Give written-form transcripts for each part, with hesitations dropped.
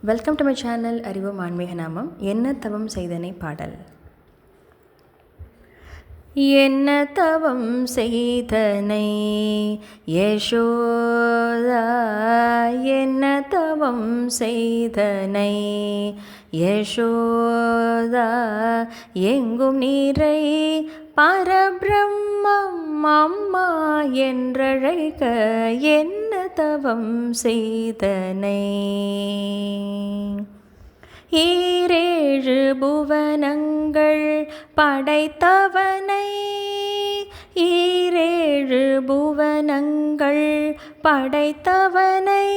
Welcome to my channel அறிவோம் ஆன்மீக நாமம். என்ன தவம் செய்தனை பாடல். என்ன தவம் செய்தனை யசோதா, என்ன தவம் செய்தனை யசோதா, எங்கும் நீரை பரபிரம்மம் அம்மா என்றழைக்க என்ன தவம் செய்தனை. ஈரேழு புவனங்கள் படைத்தவனை, ஈரேழு புவனங்கள் படைத்தவனை,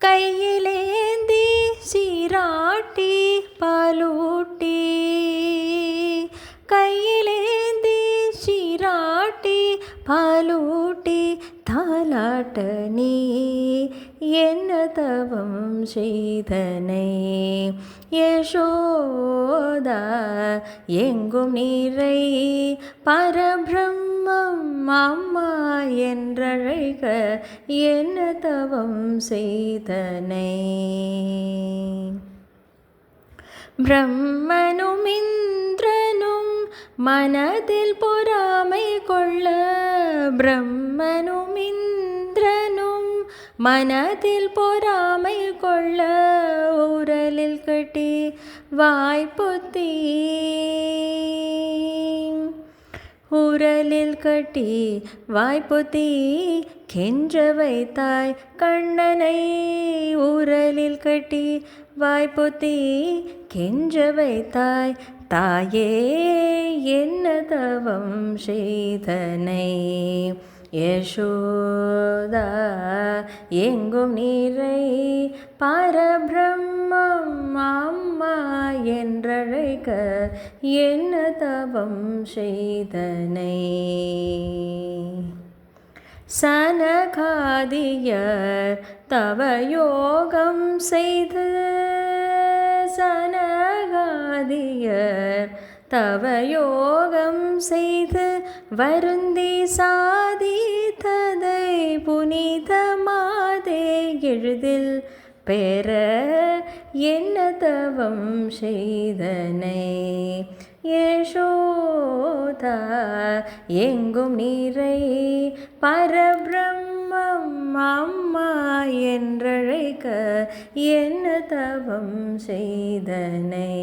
கையிலேந்தி சீராட்டி பாலூட்டி, கையிலேந்தி சீராட்டி பாலூட்டி தாலாட்ட நீ என்ன தவம் செய்தனை யசோதா, எங்கும் நீரை பரபிரம்மம் அம்மா என்றழைக்க என்ன தவம் செய்தனை. பிரம்மனும் இந்திரனும் மனதில் பொறாமை கொள்ள, பிரம்மனும் இந்திரனும் மனதில் பொறாமை கொள்ள, உரலில் கட்டி வாய்ப்புத்தி, உரலில் கட்டி வாய்ப்புத்தி கெஞ்ச வைத்தாய் கண்ணனை, உரலில் கட்டி வாய்ப்புத்தி கெஞ்ச வைத்தாய் தாயே என்ன தவம் செய்தனை யசோதா, எங்கும் நீரை பரபிரம்மம் அம்மா என்றழைக்க என்ன தவம் செய்தனை. சனகாதியர் தவயோகம் செய்து, சனகாதியர் தவயோகம் செய்து வருந்தி சாதித்ததை புனிதமாதே எளிதில் பெற என்ன தவம் செய்தனை யசோதா, எங்கும் நீரை பரபிரம்மம் அம்மா என்றழைக்க என்ன தவம் செய்தனை.